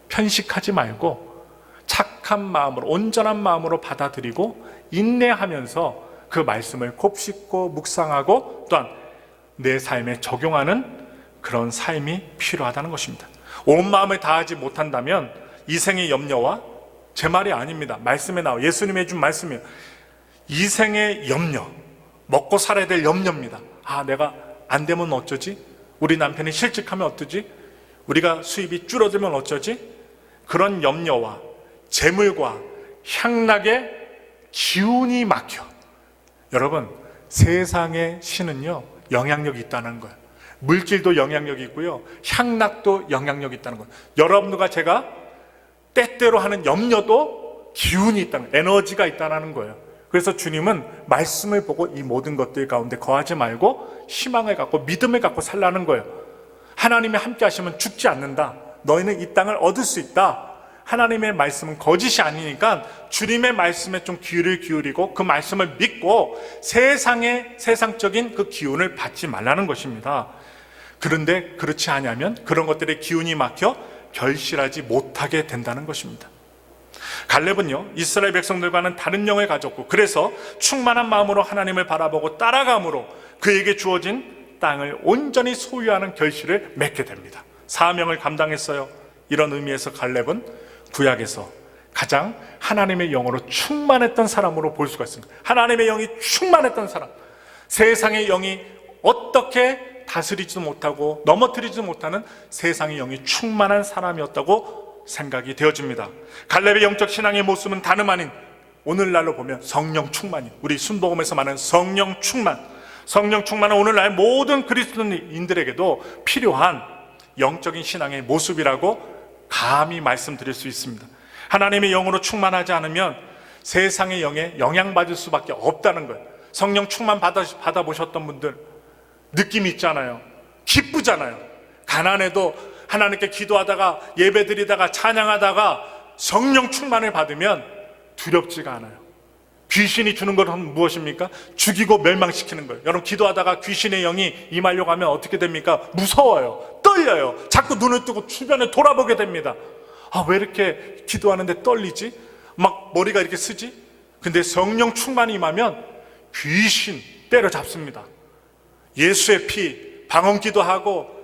편식하지 말고 착한 마음으로, 온전한 마음으로 받아들이고 인내하면서 그 말씀을 곱씹고 묵상하고 또한 내 삶에 적용하는 그런 삶이 필요하다는 것입니다. 온 마음을 다하지 못한다면 이생의 염려와, 제 말이 아닙니다. 말씀에 나와 예수님이 해준 말씀이에요. 이생의 염려, 먹고 살아야 될 염려입니다. 아, 내가 안 되면 어쩌지? 우리 남편이 실직하면 어떠지? 우리가 수입이 줄어들면 어쩌지? 그런 염려와 재물과 향락의 기운이 막혀. 여러분, 세상의 신은요 영향력이 있다는 거예요. 물질도 영향력이 있고요, 향락도 영향력이 있다는 거예요. 여러분들과 제가 때때로 하는 염려도 기운이 있다는 거예요. 에너지가 있다는 거예요. 그래서 주님은 말씀을 보고 이 모든 것들 가운데 거하지 말고 희망을 갖고 믿음을 갖고 살라는 거예요. 하나님이 함께 하시면 죽지 않는다. 너희는 이 땅을 얻을 수 있다. 하나님의 말씀은 거짓이 아니니까 주님의 말씀에 좀 귀를 기울이고 그 말씀을 믿고 세상의 세상적인 그 기운을 받지 말라는 것입니다. 그런데 그렇지 않으면 그런 것들의 기운이 막혀 결실하지 못하게 된다는 것입니다. 갈렙은요 이스라엘 백성들과는 다른 영을 가졌고, 그래서 충만한 마음으로 하나님을 바라보고 따라감으로 그에게 주어진 땅을 온전히 소유하는 결실을 맺게 됩니다. 사명을 감당했어요. 이런 의미에서 갈렙은 구약에서 가장 하나님의 영으로 충만했던 사람으로 볼 수가 있습니다. 하나님의 영이 충만했던 사람, 세상의 영이 어떻게 다스리지도 못하고 넘어뜨리지도 못하는 세상의 영이 충만한 사람이었다고 생각이 되어집니다. 갈렙의 영적 신앙의 모습은 다름 아닌 오늘날로 보면 성령 충만이, 우리 순복음에서 말하는 성령 충만, 성령 충만은 오늘날 모든 그리스도인들에게도 필요한 영적인 신앙의 모습이라고 감히 말씀드릴 수 있습니다. 하나님의 영으로 충만하지 않으면 세상의 영에 영향받을 수밖에 없다는 거예요. 성령 충만 받아보셨던 분들 느낌이 있잖아요. 기쁘잖아요. 가난해도 하나님께 기도하다가 예배드리다가 찬양하다가 성령 충만을 받으면 두렵지가 않아요. 귀신이 주는 것은 무엇입니까? 죽이고 멸망시키는 거예요. 여러분, 기도하다가 귀신의 영이 임하려고 하면 어떻게 됩니까? 무서워요. 떨려요. 자꾸 눈을 뜨고 주변에 돌아보게 됩니다. 아, 왜 이렇게 기도하는데 떨리지? 막 머리가 이렇게 쓰지? 근데 성령 충만이 임하면 귀신 때려잡습니다. 예수의 피, 방언기도 하고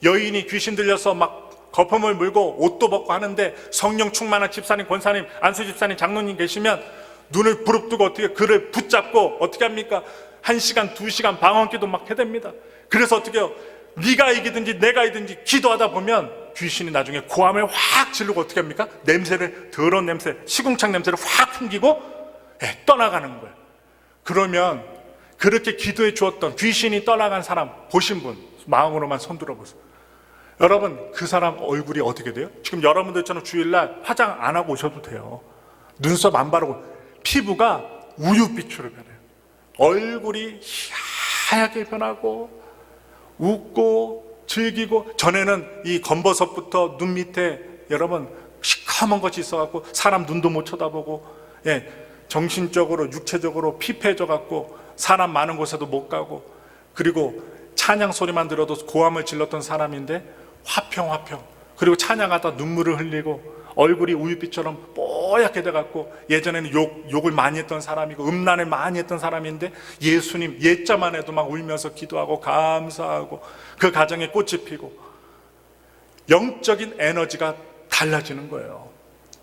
여인이 귀신 들려서 막 거품을 물고 옷도 벗고 하는데 성령 충만한 집사님, 권사님, 안수 집사님, 장로님 계시면 눈을 부릅뜨고 어떻게 그를 붙잡고 어떻게 합니까? 1시간, 2시간 방언기도 막 해댑니다. 그래서 어떻게 해요? 네가 이기든지 내가 이기든지 기도하다 보면 귀신이 나중에 고함을 확 지르고 어떻게 합니까? 냄새를, 더러운 냄새, 시궁창 냄새를 확 풍기고 떠나가는 거예요. 그러면 그렇게 기도해 주었던 귀신이 떠나간 사람 보신 분 마음으로만 손 들어보세요. 여러분, 그 사람 얼굴이 어떻게 돼요? 지금 여러분들처럼 주일날 화장 안 하고 오셔도 돼요. 눈썹 안 바르고 피부가 우유빛으로 변해요. 얼굴이 하얗게 변하고 웃고 즐기고, 전에는 이 검버섯부터 눈 밑에 여러분 시커먼 것이 있어갖고 사람 눈도 못 쳐다보고, 정신적으로 육체적으로 피폐해져 갖고 사람 많은 곳에도 못 가고, 그리고 찬양 소리만 들어도 고함을 질렀던 사람인데 화평, 그리고 찬양하다 눈물을 흘리고 얼굴이 우유빛처럼 뽀얗게 돼갖고, 예전에는 욕을 많이 했던 사람이고 음란을 많이 했던 사람인데 예수님 옛자만 해도 막 울면서 기도하고 감사하고 그 가정에 꽃이 피고 영적인 에너지가 달라지는 거예요.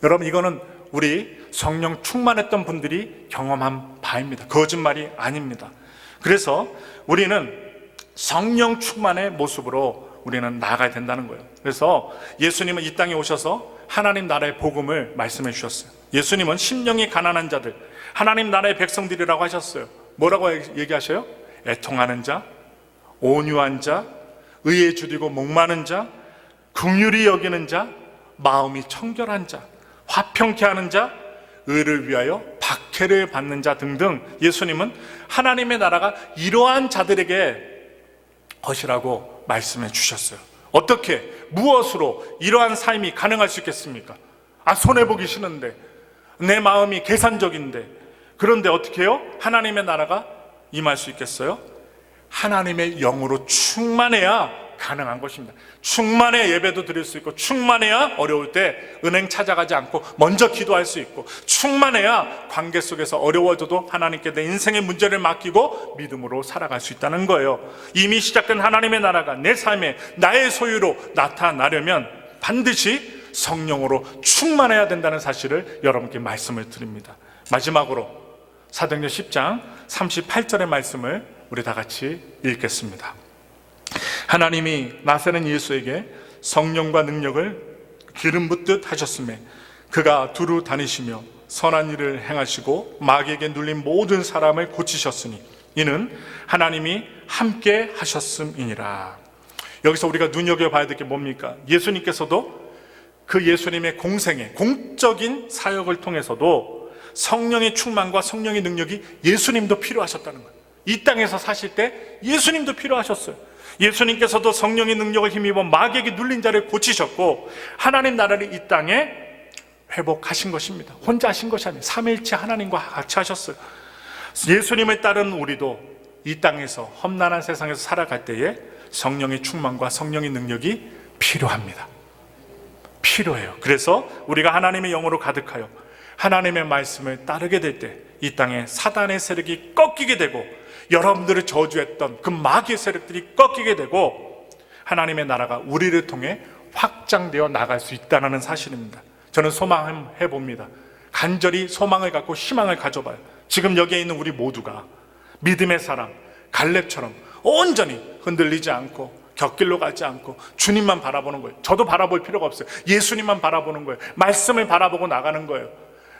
여러분, 이거는 우리 성령 충만했던 분들이 경험한 바입니다. 거짓말이 아닙니다. 그래서 우리는 성령 충만의 모습으로 우리는 나아가야 된다는 거예요. 그래서 예수님은 이 땅에 오셔서 하나님 나라의 복음을 말씀해 주셨어요. 예수님은 심령이 가난한 자들, 하나님 나라의 백성들이라고 하셨어요. 뭐라고 얘기하셔요? 애통하는 자, 온유한 자, 의에 주디고 목마른 자, 긍휼히 여기는 자, 마음이 청결한 자, 화평케 하는 자, 의를 위하여 박해를 받는 자 등등, 예수님은 하나님의 나라가 이러한 자들에게 것이라고 말씀해 주셨어요. 어떻게, 무엇으로 이러한 삶이 가능할 수 있겠습니까? 손해보기 싫은데, 내 마음이 계산적인데, 그런데 어떻게 해요? 하나님의 나라가 임할 수 있겠어요? 하나님의 영으로 충만해야 가능한 것입니다. 충만해야 예배도 드릴 수 있고, 충만해야 어려울 때 은행 찾아가지 않고 먼저 기도할 수 있고, 충만해야 관계 속에서 어려워져도 하나님께 내 인생의 문제를 맡기고 믿음으로 살아갈 수 있다는 거예요. 이미 시작된 하나님의 나라가 내 삶에 나의 소유로 나타나려면 반드시 성령으로 충만해야 된다는 사실을 여러분께 말씀을 드립니다. 마지막으로 사도행전 10장 38절의 말씀을 우리 다 같이 읽겠습니다. 하나님이 나사렛 예수에게 성령과 능력을 기름 붓듯 하셨음에 그가 두루 다니시며 선한 일을 행하시고 마귀에게 눌린 모든 사람을 고치셨으니 이는 하나님이 함께 하셨음이니라. 여기서 우리가 눈여겨봐야 될 게 뭡니까? 예수님께서도 그 예수님의 공생애, 공적인 사역을 통해서도 성령의 충만과 성령의 능력이 예수님도 필요하셨다는 거예요. 이 땅에서 사실 때 예수님도 필요하셨어요. 예수님께서도 성령의 능력을 힘입어 마귀에게 눌린 자를 고치셨고 하나님 나라를 이 땅에 회복하신 것입니다. 혼자 하신 것이 아니에요. 삼위일체 하나님과 같이 하셨어요. 예수님을 따른 우리도 이 땅에서 험난한 세상에서 살아갈 때에 성령의 충만과 성령의 능력이 필요합니다. 필요해요. 그래서 우리가 하나님의 영으로 가득하여 하나님의 말씀을 따르게 될 때 이 땅에 사단의 세력이 꺾이게 되고 여러분들을 저주했던 그 마귀의 세력들이 꺾이게 되고 하나님의 나라가 우리를 통해 확장되어 나갈 수 있다는 사실입니다. 저는 소망해 봅니다. 간절히 소망을 갖고 희망을 가져봐요. 지금 여기에 있는 우리 모두가 믿음의 사람 갈렙처럼 온전히 흔들리지 않고 곁길로 가지 않고 주님만 바라보는 거예요. 저도 바라볼 필요가 없어요. 예수님만 바라보는 거예요. 말씀을 바라보고 나가는 거예요.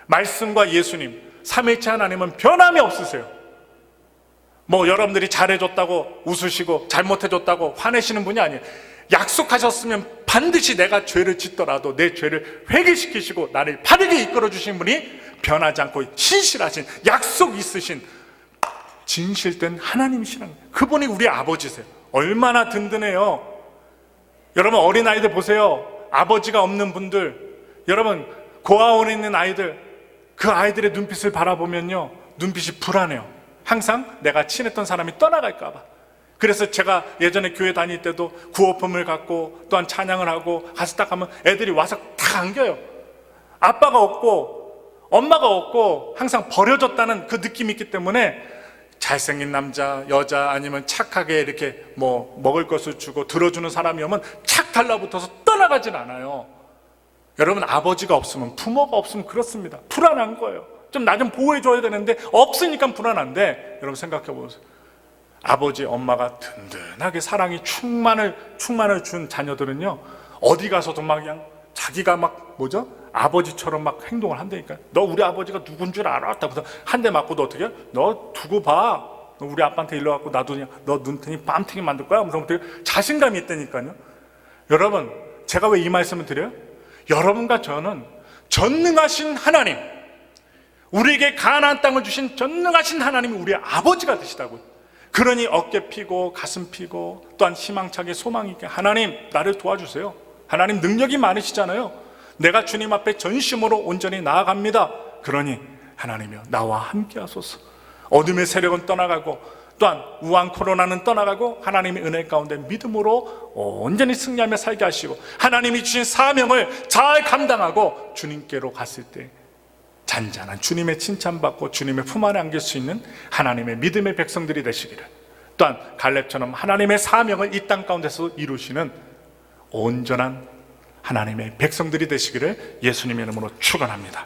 말씀과 예수님, 삼위일체 하나님은 변함이 없으세요. 여러분들이 잘해줬다고 웃으시고 잘못해줬다고 화내시는 분이 아니에요. 약속하셨으면 반드시 내가 죄를 짓더라도 내 죄를 회개시키시고 나를 바르게 이끌어 주신 분이 변하지 않고 신실하신, 약속 있으신 진실된 하나님이시라는 거예요. 그분이 우리 아버지세요. 얼마나 든든해요. 여러분, 어린아이들 보세요. 아버지가 없는 분들, 여러분 고아원에 있는 아이들, 그 아이들의 눈빛을 바라보면요 눈빛이 불안해요. 항상 내가 친했던 사람이 떠나갈까 봐. 그래서 제가 예전에 교회 다닐 때도 구호품을 갖고 또한 찬양을 하고 가서 딱 하면 애들이 와서 다 안겨요. 아빠가 없고 엄마가 없고 항상 버려졌다는 그 느낌이 있기 때문에 잘생긴 남자, 여자 아니면 착하게 이렇게 먹을 것을 주고 들어주는 사람이 오면 착 달라붙어서 떠나가진 않아요. 여러분, 아버지가 없으면, 부모가 없으면 그렇습니다. 불안한 거예요. 좀 나 좀 보호해줘야 되는데 없으니까 불안한데, 여러분 생각해 보세요. 아버지, 엄마가 든든하게 사랑이 충만을 준 자녀들은요 어디 가서도 막 그냥 자기가 막 뭐죠? 아버지처럼 막 행동을 한다니까. 너 우리 아버지가 누군 줄 알아? 한 대 맞고도 어떻게 해? 너 두고 봐. 너 우리 아빠한테 일러 갖고 나도 그냥 너 눈탱이 빰탱이 만들 거야. 하면서 되게 자신감이 있다니까요. 여러분, 제가 왜 이 말씀을 드려요? 여러분과 저는 전능하신 하나님, 우리에게 가나안 땅을 주신 전능하신 하나님이 우리의 아버지가 되시다고요. 그러니 어깨 피고 가슴 피고 또한 희망차게 소망 있게 하나님 나를 도와주세요. 하나님 능력이 많으시잖아요. 내가 주님 앞에 전심으로 온전히 나아갑니다. 그러니 하나님이여 나와 함께 하소서. 어둠의 세력은 떠나가고 또한 우한 코로나는 떠나가고 하나님의 은혜 가운데 믿음으로 온전히 승리하며 살게 하시고 하나님이 주신 사명을 잘 감당하고 주님께로 갔을 때 잔잔한 주님의 칭찬받고 주님의 품 안에 안길 수 있는 하나님의 믿음의 백성들이 되시기를, 또한 갈렙처럼 하나님의 사명을 이 땅 가운데서 이루시는 온전한 하나님의 백성들이 되시기를 예수님의 이름으로 축원합니다.